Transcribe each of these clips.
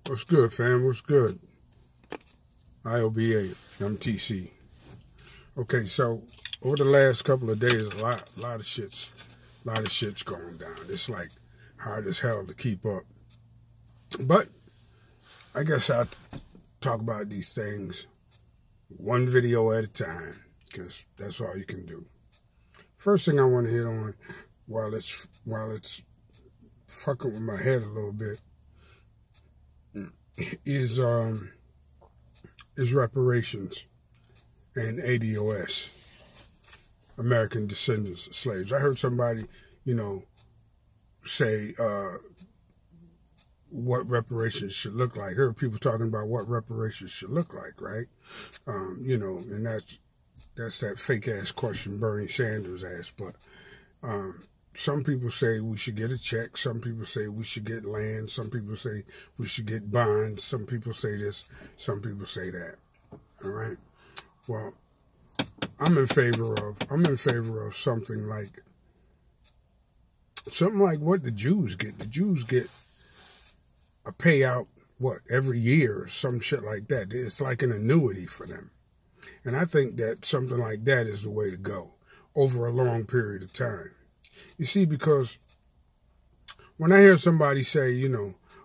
What's good, fam? What's good? IOBA, MTC. Okay, so over the last couple of days, a lot of shit's going down. It's like hard as hell to keep up. But I guess I'll talk about these things one video at a time, because that's all you can do. First thing I want to hit on, while it's fucking with my head a little bit, is reparations and ADOS, American Descendants of Slaves. I heard somebody, say what reparations should look like. I heard people talking about what reparations should look like, right? And that's that fake ass question Bernie Sanders asked. But some people say we should get a check. Some people say we should get land. Some people say we should get bonds. Some people say this. Some people say that. All right. Well, I'm in favor of something like what the Jews get. The Jews get a payout, every year or some shit like that. It's like an annuity for them. And I think that something like that is the way to go over a long period of time. You see, because when I hear somebody say,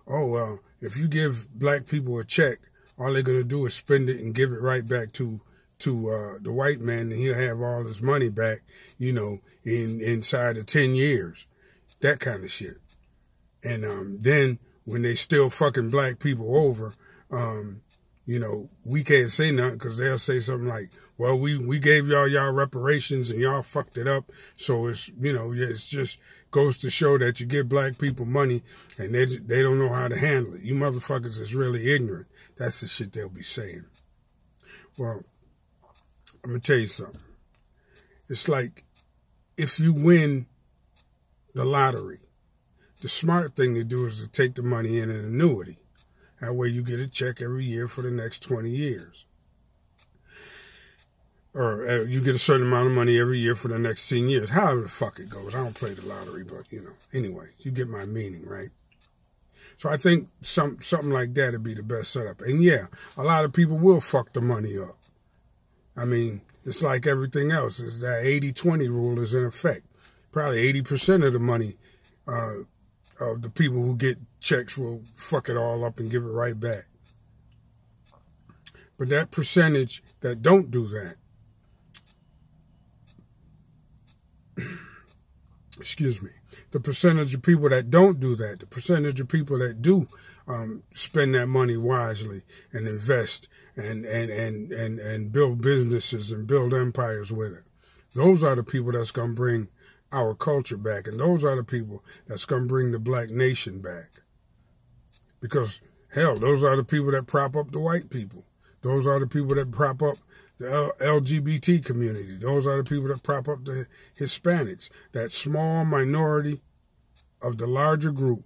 oh, well, if you give black people a check, all they're going to do is spend it and give it right back to the white man, and he'll have all his money back, inside of 10 years. That kind of shit. And then when they still fucking black people over, we can't say nothing because they'll say something like, well, we gave y'all reparations and y'all fucked it up. So it's, it's just goes to show that you give black people money and they don't know how to handle it. You motherfuckers is really ignorant. That's the shit they'll be saying. Well, I'm going to tell you something. It's like if you win the lottery, the smart thing to do is to take the money in an annuity. That way you get a check every year for the next 20 years. Or you get a certain amount of money every year for the next 10 years. However the fuck it goes. I don't play the lottery, but, Anyway, you get my meaning, right? So I think something like that would be the best setup. And yeah, a lot of people will fuck the money up. I mean, it's like everything else. Is that 80-20 rule is in effect. Probably 80% of the money of the people who get checks will fuck it all up and give it right back. But that percentage that don't do that, excuse me, the percentage of people that don't do that, the percentage of people that do spend that money wisely and invest and build businesses and build empires with it, those are the people that's going to bring our culture back. And those are the people that's going to bring the black nation back. Because, hell, those are the people that prop up the white people. Those are the people that prop up the LGBT community. Those are the people that prop up the Hispanics. That small minority of the larger group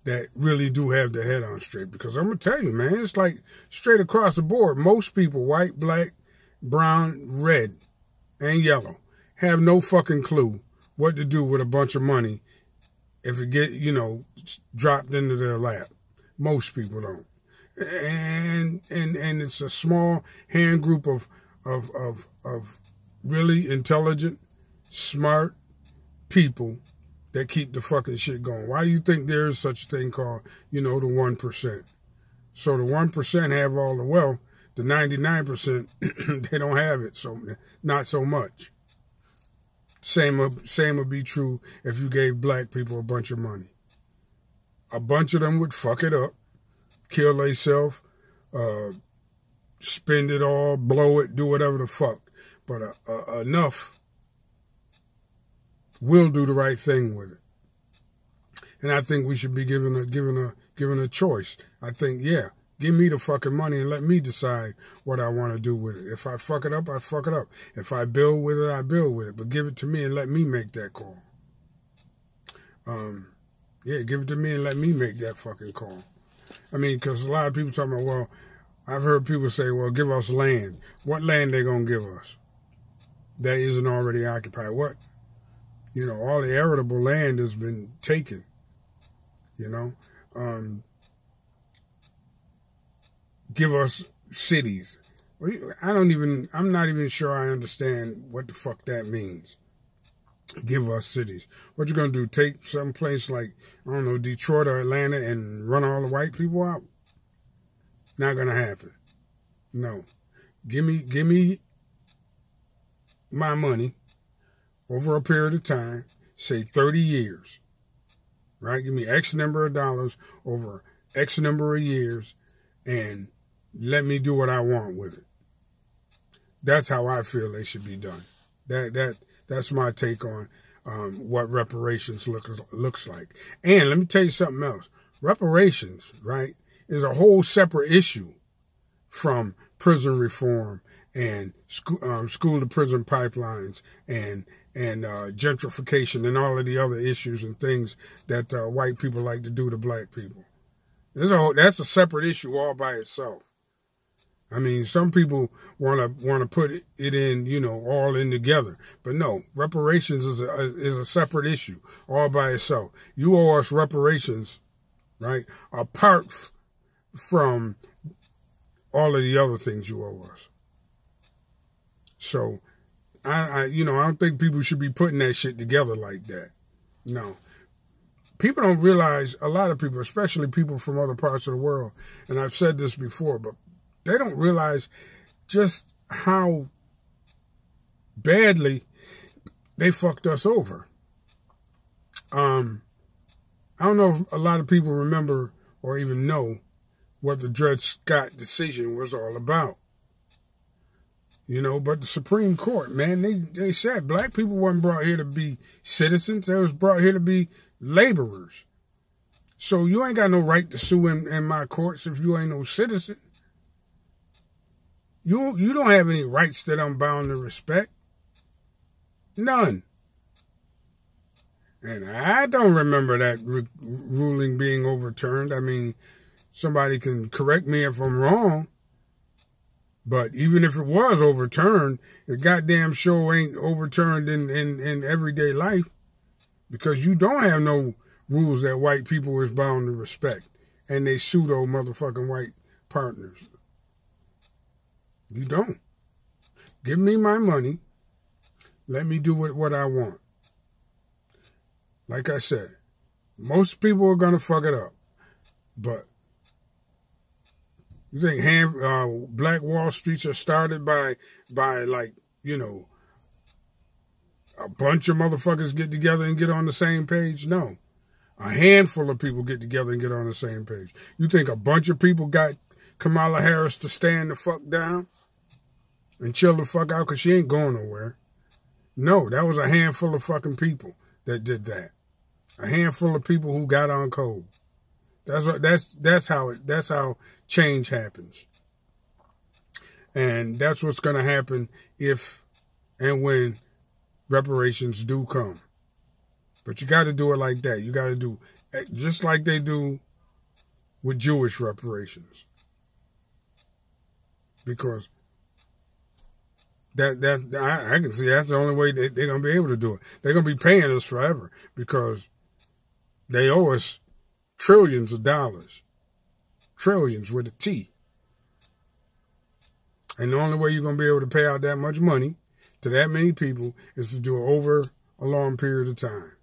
that really do have their head on straight. Because I'm going to tell you, man, it's like straight across the board. Most people, white, black, brown, red, and yellow, have no fucking clue what to do with a bunch of money if it get, dropped into their lap. Most people don't. And it's a small hand group of really intelligent, smart people that keep the fucking shit going. Why do you think there is such a thing called, the 1%? So the 1% have all the wealth. The 99%, they don't have it, so not so much. Same would be true if you gave black people a bunch of money. A bunch of them would fuck it up, kill themselves, spend it all, blow it, do whatever the fuck. But enough will do the right thing with it. And I think we should be given a choice. I think, yeah, give me the fucking money and let me decide what I want to do with it. If I fuck it up, I fuck it up. If I build with it, I build with it. But give it to me and let me make that call. Yeah, give it to me and let me make that fucking call. I mean, because a lot of people talking about, well, I've heard people say, well, give us land. What land they going to give us that isn't already occupied? What? All the arable land has been taken, give us cities. I'm not even sure I understand what the fuck that means. Give us cities. What you gonna do? Take some place like, I don't know, Detroit or Atlanta and run all the white people out? Not gonna happen. No. Give me my money over a period of time, say 30 years. Right? Give me X number of dollars over X number of years and let me do what I want with it. That's how I feel they should be done. That's my take on what reparations looks like. And let me tell you something else. Reparations, right, is a whole separate issue from prison reform and school to prison pipelines and gentrification and all of the other issues and things that white people like to do to black people. That's a separate issue all by itself. I mean, some people want to put it in, you know, all in together. But no, reparations is a separate issue all by itself. You owe us reparations, right, apart from all of the other things you owe us. So, I don't think people should be putting that shit together like that. No. People don't realize, a lot of people, especially people from other parts of the world, and I've said this before, but they don't realize just how badly they fucked us over. I don't know if a lot of people remember or even know what the Dred Scott decision was all about. You know, but the Supreme Court, man, they said black people weren't brought here to be citizens. They was brought here to be laborers. So you ain't got no right to sue in my courts if you ain't no citizen. You don't have any rights that I'm bound to respect. None. And I don't remember that ruling being overturned. I mean, somebody can correct me if I'm wrong. But even if it was overturned, it goddamn sure ain't overturned in everyday life. Because you don't have no rules that white people is bound to respect. And they pseudo motherfucking white partners. You don't. Give me my money. Let me do what I want. Like I said, most people are going to fuck it up. But you think Black Wall Streets are started by like, you know, a bunch of motherfuckers get together and get on the same page? No. A handful of people get together and get on the same page. You think a bunch of people got Kamala Harris to stand the fuck down and chill the fuck out because she ain't going nowhere? No, that was a handful of fucking people that did that. A handful of people who got on code. That's how change happens. And that's what's going to happen if and when reparations do come. But you got to do it like that. You got to do just like they do with Jewish reparations. Because I can see that's the only way they're going to be able to do it. They're going to be paying us forever because they owe us trillions of dollars. Trillions with a T. And the only way you're going to be able to pay out that much money to that many people is to do it over a long period of time.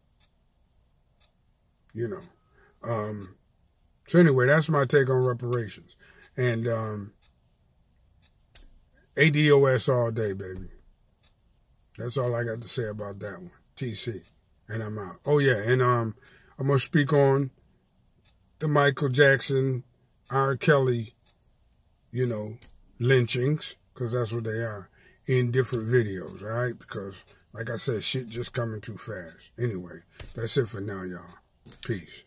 You know. So anyway, that's my take on reparations. And ADOS all day, baby. That's all I got to say about that one. TC. And I'm out. Oh, yeah. And I'm going to speak on the Michael Jackson, R. Kelly, you know, lynchings, because that's what they are, in different videos, all right? Because, like I said, shit just coming too fast. Anyway, that's it for now, y'all. Peace.